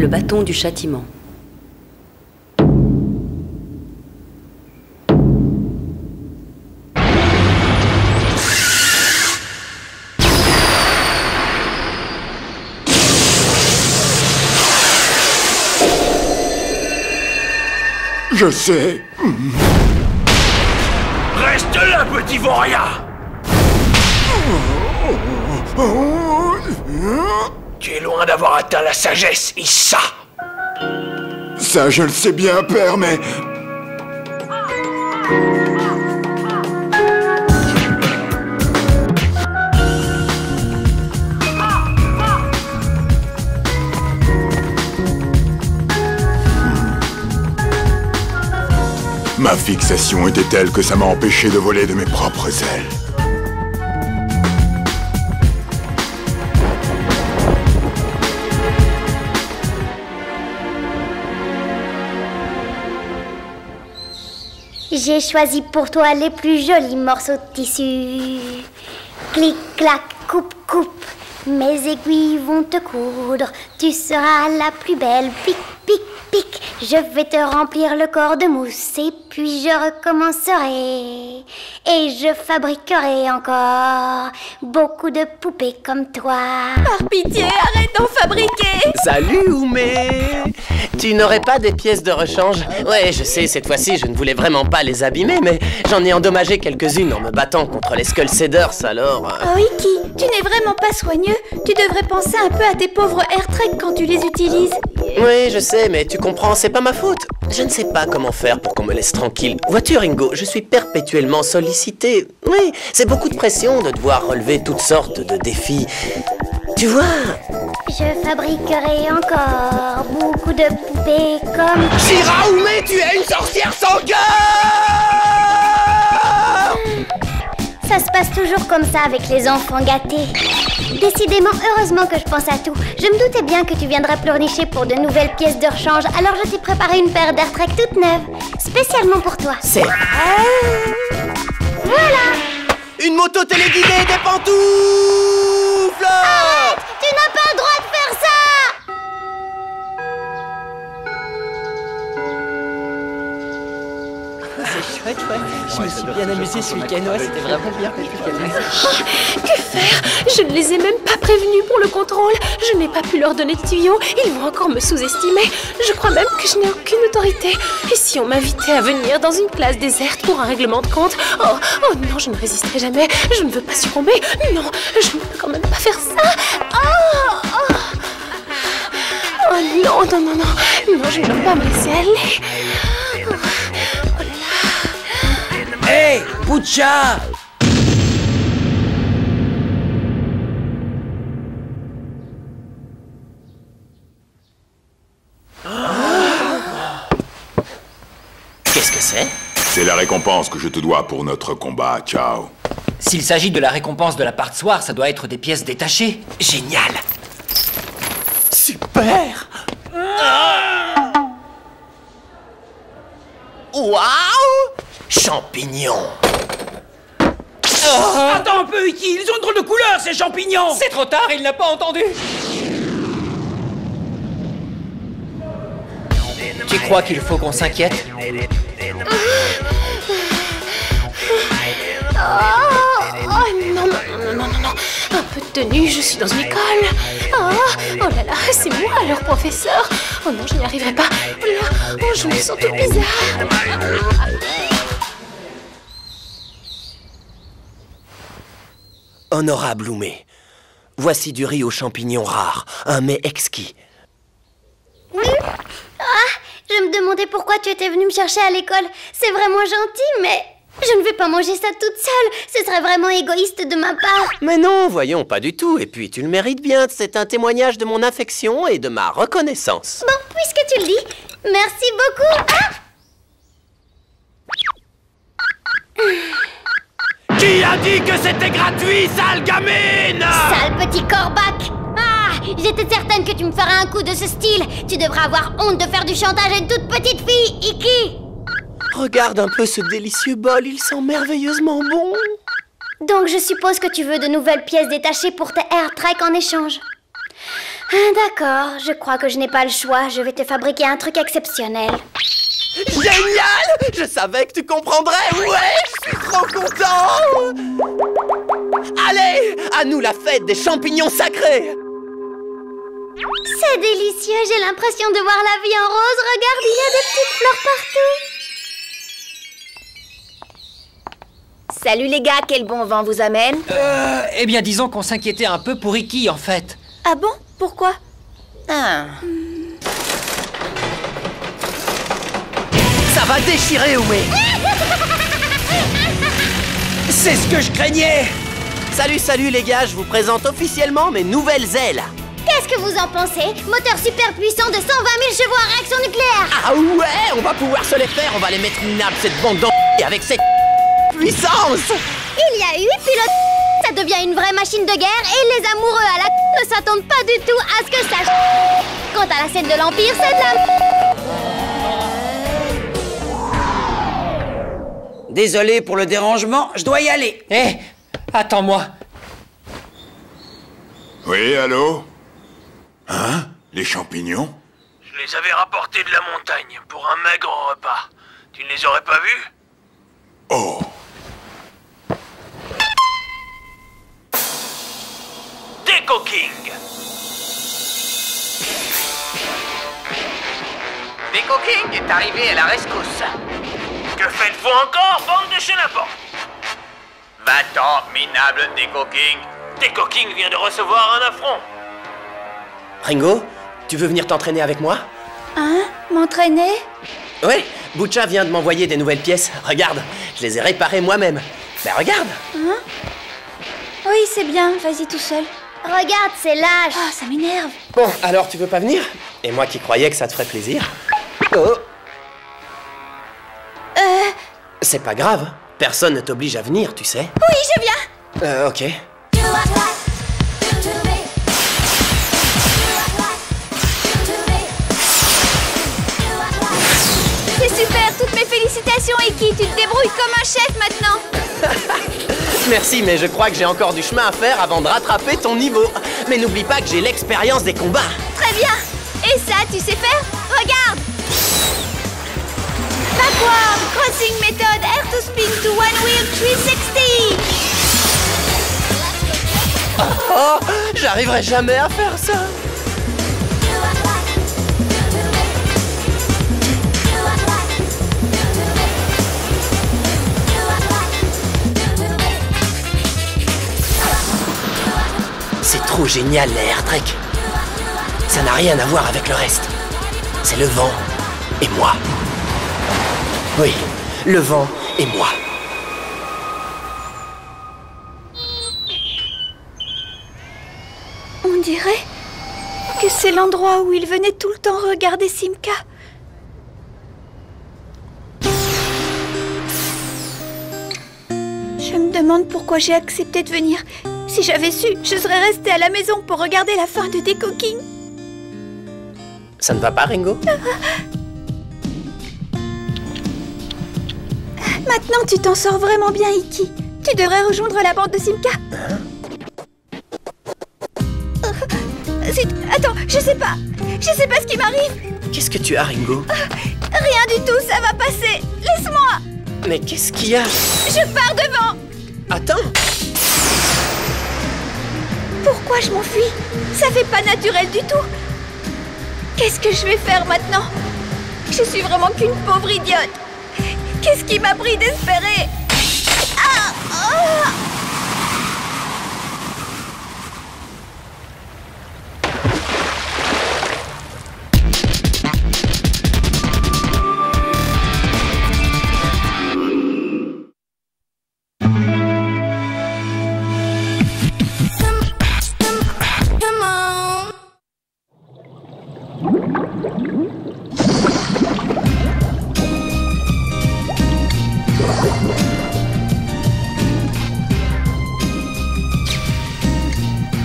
le bâton du châtiment. Je sais. Reste là, petit vaurien! Tu es loin d'avoir atteint la sagesse, Issa! Ça, je le sais bien, père, mais... Ma fixation était telle que ça m'a empêché de voler de mes propres ailes. J'ai choisi pour toi les plus jolis morceaux de tissu. Clic, clac, coupe, coupe. Mes aiguilles vont te coudre. Tu seras la plus belle. Pic, pic, pic. Je vais te remplir le corps de mousse. Et puis je recommencerai. Et je fabriquerai encore beaucoup de poupées comme toi. Par pitié, arrête d'en fabriquer! Salut, Oumé! Tu n'aurais pas des pièces de rechange? Ouais, je sais, cette fois-ci, je ne voulais vraiment pas les abîmer, mais j'en ai endommagé quelques-unes en me battant contre les Skullseeders, alors... Oh, Iki, tu n'es vraiment pas soigneux. Tu devrais penser un peu à tes pauvres AirTrek quand tu les utilises. Oui, je sais, mais tu comprends, c'est pas ma faute. Je ne sais pas comment faire pour qu'on me laisse tranquille. Vois-tu, Ringo, je suis perpétuellement sollicité. Oui, c'est beaucoup de pression de devoir relever toutes sortes de défis. Tu vois... Je fabriquerai encore beaucoup de poupées comme... Shira, Oumé, tu es une sorcière sans cœur! Ça se passe toujours comme ça avec les enfants gâtés. Décidément, heureusement que je pense à tout. Je me doutais bien que tu viendrais pleurnicher pour de nouvelles pièces de rechange, alors je t'ai préparé une paire d'AirTrek toute neuve, spécialement pour toi. C'est... Voilà! Une moto téléguidée des pantoufles! Arrête! Tu n'as pas le droit de faire ça! C'est chouette, ouais. Je me suis bien amusée ce week-end, ouais, c'était vraiment bien. Que faire? Je ne les ai même pas prévenus pour le contrôle. Je n'ai pas pu leur donner de tuyaux. Ils vont encore me sous-estimer. Je crois même que je n'ai aucune autorité. Et si on m'invitait à venir dans une classe déserte pour un règlement de compte? Oh non, je ne résisterai jamais. Je ne veux pas succomber. Non, je ne peux quand même pas faire ça. Oh non, non, non, non. Non, je ne peux pas me laisser aller. Hey, Boucha! Qu'est-ce que c'est? C'est la récompense que je te dois pour notre combat, ciao. S'il s'agit de la récompense de la partoir, ça doit être des pièces détachées. Génial! Super! Waouh! Champignons! Attends un peu, Iki, ils ont une drôle de couleur, ces champignons! C'est trop tard, il n'a pas entendu! Tu crois qu'il faut qu'on s'inquiète? Non, non, non, non, non, non. Un peu de tenue, je suis dans une école. Oh là là, c'est moi leur professeur. Oh non, je n'y arriverai pas. Oh là, oh, je me sens toute bizarre. Honorable Oumé, voici du riz aux champignons rares, un mets exquis. Je me demandais pourquoi tu étais venu me chercher à l'école. C'est vraiment gentil, mais je ne vais pas manger ça toute seule. Ce serait vraiment égoïste de ma part. Mais non, voyons, pas du tout. Et puis, tu le mérites bien. C'est un témoignage de mon affection et de ma reconnaissance. Bon, puisque tu le dis, merci beaucoup. Qui a dit que c'était gratuit, sale gamine? Sale petit corbac. J'étais certaine que tu me ferais un coup de ce style. Tu devrais avoir honte de faire du chantage à une toute petite fille, Iki. Regarde un peu ce délicieux bol, il sent merveilleusement bon. Donc je suppose que tu veux de nouvelles pièces détachées pour tes AirTrek en échange. D'accord, je crois que je n'ai pas le choix. Je vais te fabriquer un truc exceptionnel. Génial! Je savais que tu comprendrais. Ouais, je suis trop content. Allez, à nous la fête des champignons sacrés. C'est délicieux, j'ai l'impression de voir la vie en rose. Regarde, il y a des petites fleurs partout. Salut les gars, quel bon vent vous amène? Eh bien, disons qu'on s'inquiétait un peu pour Iki, en fait. Ah bon? Pourquoi? Ça va déchirer, Oumé. C'est ce que je craignais! Salut les gars, je vous présente officiellement mes nouvelles ailes. Qu'est-ce que vous en pensez? Moteur super puissant de 120 000 chevaux à réaction nucléaire. Ah ouais, on va pouvoir se les faire, on va les mettre minables, cette bande d'en... avec cette puissance. Il y a 8 pilotes. Ça devient une vraie machine de guerre et les amoureux à la ne s'attendent pas du tout à ce que ça... Quant à la scène de l'Empire, c'est de la... Désolé pour le dérangement, je dois y aller. Hé, attends-moi. Oui, allô? Hein? Les champignons? Je les avais rapportés de la montagne pour un maigre repas. Tu ne les aurais pas vus? Oh! Deco King! Deco King est arrivé à la rescousse. Que faites-vous encore, bande de chenapans? Va-t'en, minable Deco King. Deco King vient de recevoir un affront. Ringo, tu veux venir t'entraîner avec moi? Hein? M'entraîner? Ouais, Butcha vient de m'envoyer des nouvelles pièces. Regarde, je les ai réparées moi-même. Ben regarde! Hein? Oui, c'est bien, vas-y tout seul. Regarde, c'est lâche. Ah, ça m'énerve. Bon, alors tu veux pas venir? Et moi qui croyais que ça te ferait plaisir. Oh! C'est pas grave, personne ne t'oblige à venir, tu sais. Oui, je viens. Ok. C'est super, toutes mes félicitations, Iki. Tu te débrouilles comme un chef maintenant. Merci, mais je crois que j'ai encore du chemin à faire avant de rattraper ton niveau. Mais n'oublie pas que j'ai l'expérience des combats. Très bien. Et ça, tu sais faire? Regarde. Backward, crossing method, air to spin to one wheel 360. Oh, j'arriverai jamais à faire ça. C'est trop génial, les air trek. Ça n'a rien à voir avec le reste. C'est le vent et moi. Oui, le vent et moi. On dirait que c'est l'endroit où il venait tout le temps regarder Simka. Je me demande pourquoi j'ai accepté de venir. Si j'avais su, je serais restée à la maison pour regarder la fin de Deco King. Ça ne va pas, Ringo? Maintenant, tu t'en sors vraiment bien, Iki. Tu devrais rejoindre la bande de Simka. Attends, je sais pas ce qui m'arrive. Qu'est-ce que tu as, Ringo? Rien du tout, ça va passer. Laisse-moi. Mais qu'est-ce qu'il y a? Je pars devant. Attends. Pourquoi je m'enfuis? Ça fait pas naturel du tout. Qu'est-ce que je vais faire maintenant? Je suis vraiment qu'une pauvre idiote. Qu'est-ce qui m'a pris d'espérer? Ah! Oh!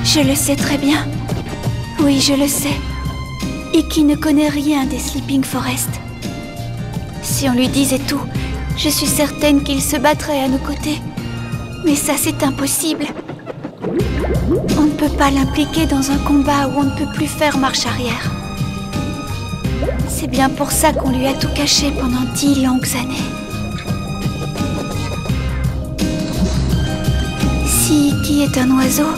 Je le sais très bien. Oui, je le sais. Iki ne connaît rien des Sleeping Forest. Si on lui disait tout, je suis certaine qu'il se battrait à nos côtés. Mais ça, c'est impossible. On ne peut pas l'impliquer dans un combat où on ne peut plus faire marche arrière. C'est bien pour ça qu'on lui a tout caché pendant 10 longues années. Si Iki est un oiseau,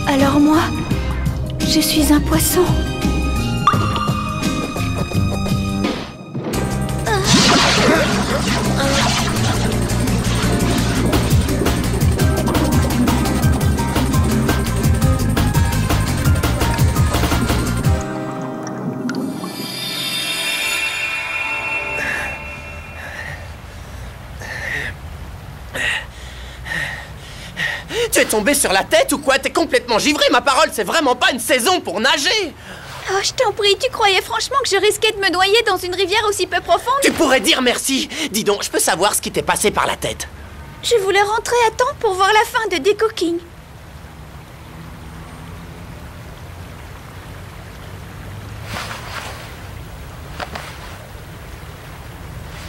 alors moi, je suis un poisson. Tu es tombé sur la tête ou quoi? T'es complètement givré, ma parole, c'est vraiment pas une saison pour nager! Oh, je t'en prie, tu croyais franchement que je risquais de me noyer dans une rivière aussi peu profonde? Tu pourrais dire merci! Dis donc, je peux savoir ce qui t'est passé par la tête? Je voulais rentrer à temps pour voir la fin de Deco King.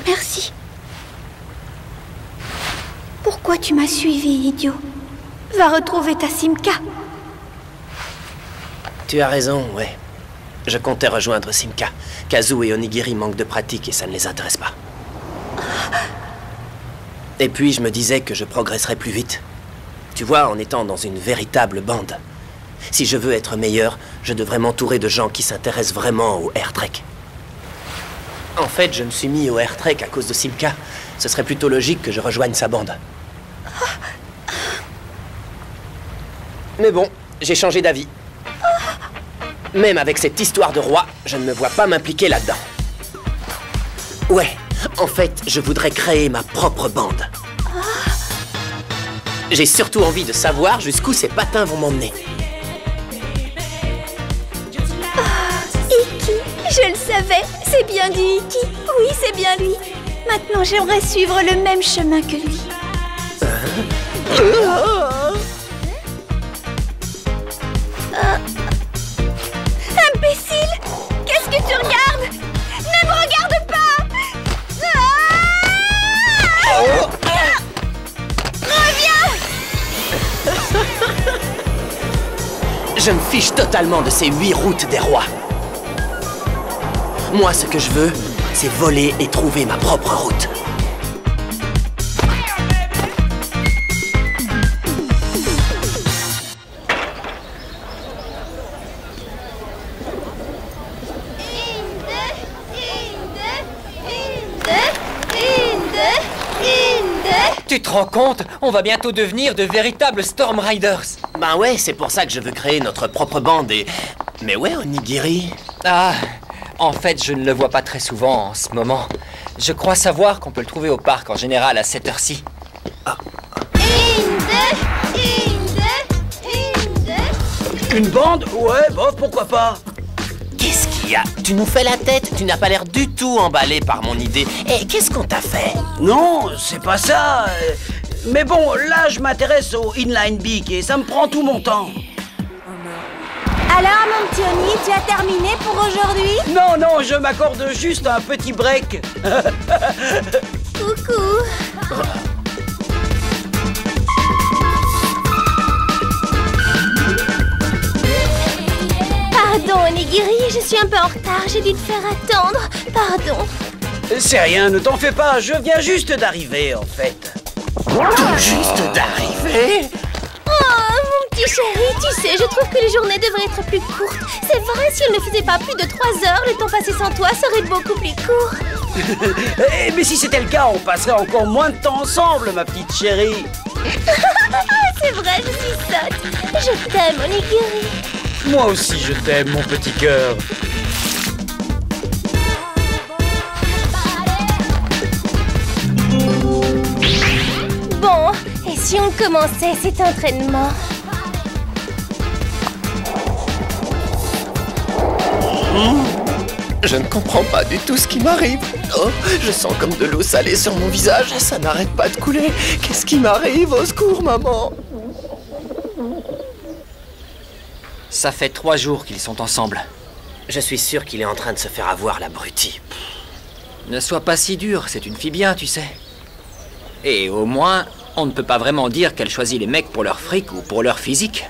Merci. Pourquoi tu m'as suivi, idiot? Va retrouver ta Simka. Tu as raison, ouais. Je comptais rejoindre Simka. Kazu et Onigiri manquent de pratique et ça ne les intéresse pas. Et puis je me disais que je progresserais plus vite. Tu vois, en étant dans une véritable bande. Si je veux être meilleur, je devrais m'entourer de gens qui s'intéressent vraiment au air trek. En fait, je me suis mis au air trek à cause de Simka. Ce serait plutôt logique que je rejoigne sa bande. Mais bon, j'ai changé d'avis. Même avec cette histoire de roi, je ne me vois pas m'impliquer là-dedans. Ouais, en fait, je voudrais créer ma propre bande. J'ai surtout envie de savoir jusqu'où ces patins vont m'emmener. Iki, je le savais, c'est bien du Iki. Oui, c'est bien lui. Maintenant, j'aimerais suivre le même chemin que lui. Imbécile! Qu'est-ce que tu regardes? Ne me regarde pas! Reviens! Je me fiche totalement de ces 8 routes des rois. Moi, ce que je veux, c'est voler et trouver ma propre route. Tu te rends compte? On va bientôt devenir de véritables Storm Riders. Ben ouais, c'est pour ça que je veux créer notre propre bande et... Mais ouais, Onigiri... Ah, en fait, je ne le vois pas très souvent en ce moment. Je crois savoir qu'on peut le trouver au parc en général à cette heure-ci. Ah. Une bande? Ouais, bon, pourquoi pas? Qu'est-ce qu'il y a? Tu nous fais la tête? Tu n'as pas l'air du tout emballé par mon idée. Et qu'est-ce qu'on t'a fait? Non, c'est pas ça. Mais bon, là, je m'intéresse au inline bike et ça me prend tout mon temps. Alors, mon petit Oni, tu as terminé pour aujourd'hui? Non, non, je m'accorde juste un petit break. Coucou. Pardon, Onigiri, je suis un peu en retard. J'ai dû te faire attendre. Pardon. C'est rien, ne t'en fais pas. Je viens juste d'arriver, en fait. Juste d'arriver? Oh, mon petit chéri, tu sais, je trouve que les journées devraient être plus courtes. C'est vrai, si elles ne faisaient pas plus de 3 heures, le temps passé sans toi serait beaucoup plus court. Mais si c'était le cas, on passerait encore moins de temps ensemble, ma petite chérie. C'est vrai, je suis sotte. Je t'aime, Onigiri. Moi aussi, je t'aime, mon petit cœur. Bon, et si on commençait cet entraînement? Je ne comprends pas du tout ce qui m'arrive. Oh, je sens comme de l'eau salée sur mon visage. Ça n'arrête pas de couler. Qu'est-ce qui m'arrive? Au secours, maman. Ça fait 3 jours qu'ils sont ensemble. Je suis sûr qu'il est en train de se faire avoir, l'abruti. Ne sois pas si dur, c'est une fille bien, tu sais. Et au moins, On ne peut pas vraiment dire qu'elle choisit les mecs pour leur fric ou pour leur physique.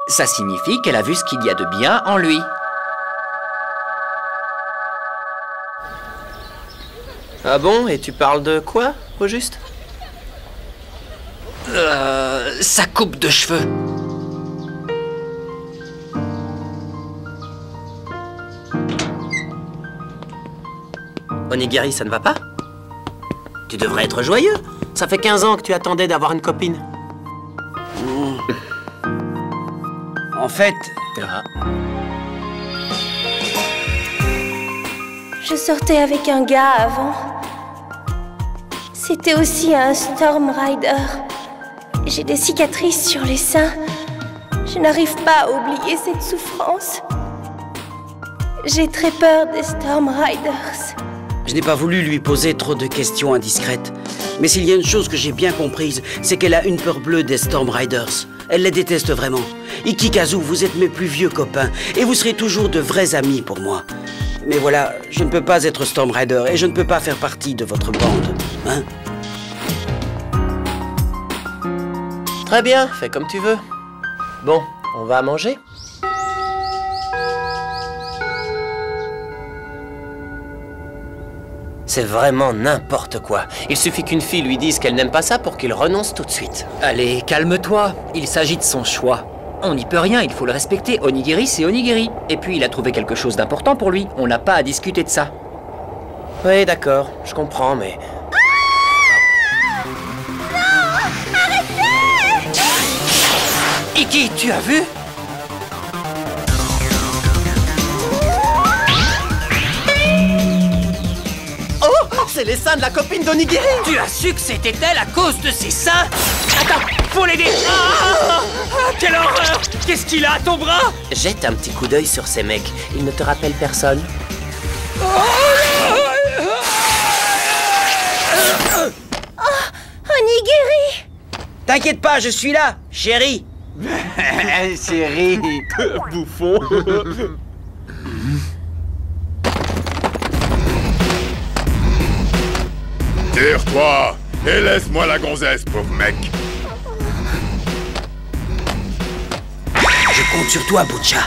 Ça signifie qu'elle a vu ce qu'il y a de bien en lui. Ah bon? Et tu parles de quoi, au juste? Sa coupe de cheveux. Onigiri, ça ne va pas? Tu devrais être joyeux. Ça fait 15 ans que tu attendais d'avoir une copine. En fait... Ah. Je sortais avec un gars avant. C'était aussi un Storm Rider. J'ai des cicatrices sur les seins. Je n'arrive pas à oublier cette souffrance. J'ai très peur des Storm Riders. Je n'ai pas voulu lui poser trop de questions indiscrètes. Mais s'il y a une chose que j'ai bien comprise, c'est qu'elle a une peur bleue des Storm Riders. Elle les déteste vraiment. Ikikazu, vous êtes mes plus vieux copains, et vous serez toujours de vrais amis pour moi. Mais voilà, je ne peux pas être Storm Rider, et je ne peux pas faire partie de votre bande. Hein? Très bien, fais comme tu veux. Bon, on va manger? C'est vraiment n'importe quoi. Il suffit qu'une fille lui dise qu'elle n'aime pas ça pour qu'il renonce tout de suite. Allez, calme-toi. Il s'agit de son choix. On n'y peut rien, il faut le respecter. Onigiri, c'est onigiri. Et puis, il a trouvé quelque chose d'important pour lui. On n'a pas à discuter de ça. Oui, d'accord, je comprends, mais... Iki, tu as vu? C'est les seins de la copine d'Onigiri! Tu as su que c'était elle à cause de ses seins? Attends, faut l'aider! Quelle horreur! Qu'est-ce qu'il a à ton bras? Jette un petit coup d'œil sur ces mecs. Ils ne te rappellent personne. Onigiri! T'inquiète pas, je suis là, chérie. Chérie, bouffon. Tire-toi et laisse-moi la gonzesse, pauvre mec. Je compte sur toi, Butcha.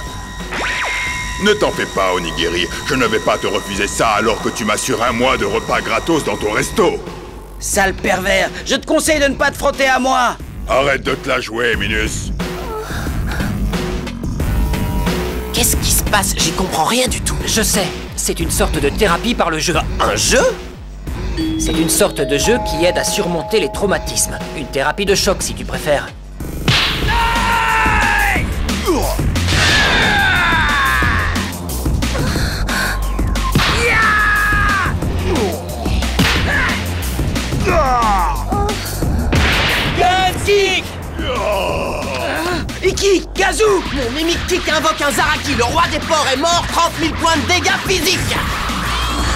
Ne t'en fais pas, Onigiri. Je ne vais pas te refuser ça alors que tu m'assures un mois de repas gratos dans ton resto. Sale pervers, je te conseille de ne pas te frotter à moi. Arrête de te la jouer, Minus. Qu'est-ce qui se passe? J'y comprends rien du tout. Je sais, c'est une sorte de thérapie par le jeu. Un jeu? C'est une sorte de jeu qui aide à surmonter les traumatismes. Une thérapie de choc, si tu préfères. Iki, Kazu! Mon mimic kick invoque un Zaraki. Le roi des porcs est mort. 30 000 points de dégâts physiques.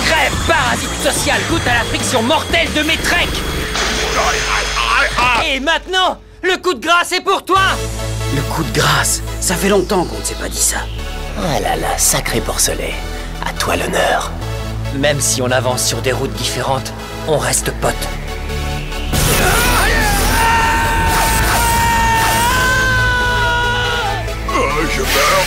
Crève, parasite social, goûte à la friction mortelle de mes treks. Et maintenant, le coup de grâce est pour toi. Le coup de grâce, ça fait longtemps qu'on ne s'est pas dit ça. Ah là là, sacré porcelet. À toi l'honneur. Même si on avance sur des routes différentes, on reste potes. Je meurs.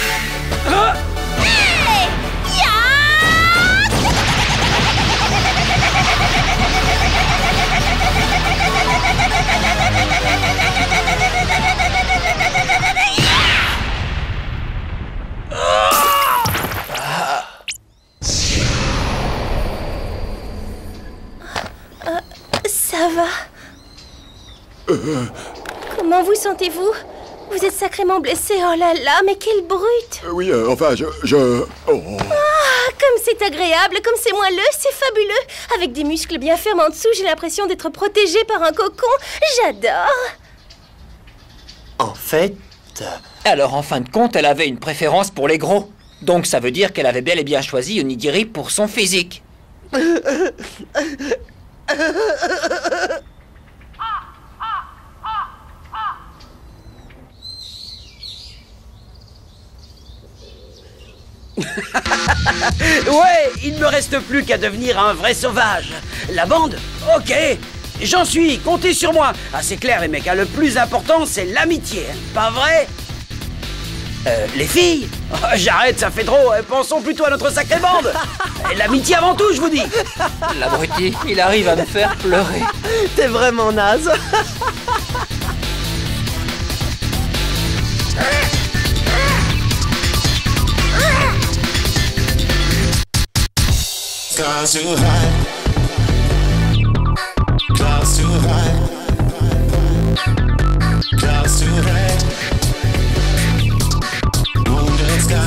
Ça va? Comment vous sentez-vous? Vous êtes sacrément blessé, oh là là, mais quelle brute! Oui, enfin, oh. Ah, comme c'est agréable, comme c'est moelleux, c'est fabuleux! Avec des muscles bien fermes en dessous, j'ai l'impression d'être protégée par un cocon. J'adore! En fait... Alors, en fin de compte, elle avait une préférence pour les gros. Donc, ça veut dire qu'elle avait bel et bien choisi Onigiri pour son physique. Ouais, il ne me reste plus qu'à devenir un vrai sauvage. La bande? Ok. J'en suis, comptez sur moi. Ah, c'est clair, les mecs, hein, le plus important, c'est l'amitié, hein, pas vrai? Les filles? Oh, j'arrête, ça fait trop. Pensons plutôt à notre sacrée bande. L'amitié avant tout, je vous dis. L'abruti, il arrive à me faire pleurer. T'es vraiment naze. Clouds too high. Clouds too high. Clouds too high. Wounded sky.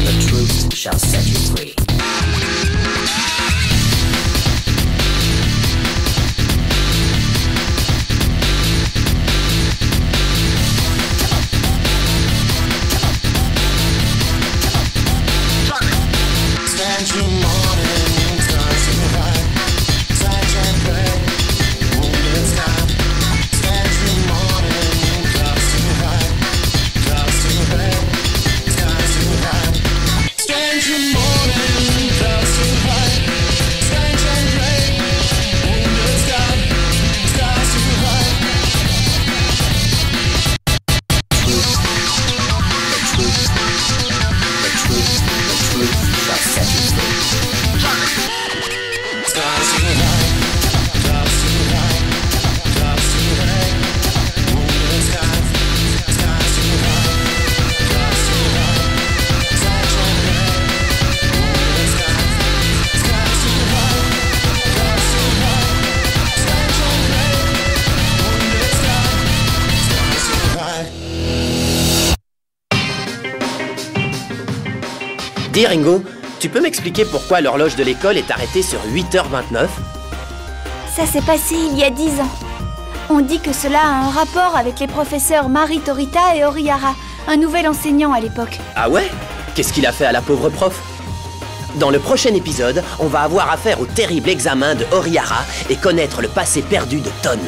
The truth shall set you free. Stand you morning, stars too high. Touch and pray. Wounded sky. Stand you morning, clouds too high. Clouds too high. Skies too high. Stand you morning, clouds too high. Stand and pray. Wounded sky. Skies too high. Shall set you free. Stars too high, clouds too high, clouds too high, wounded sky, skies too high, clouds too high, touch and pray, wounded sky, skies too high, clouds too high, touch and pray, wounded sky, skies too high. Dis Ringo, tu peux m'expliquer pourquoi l'horloge de l'école est arrêtée sur 8h29? Ça s'est passé il y a 10 ans. On dit que cela a un rapport avec les professeurs Mari Torita et Orihara, un nouvel enseignant à l'époque. Ah ouais? Qu'est-ce qu'il a fait à la pauvre prof? Dans le prochain épisode, on va avoir affaire au terrible examen de Orihara et connaître le passé perdu de Ton.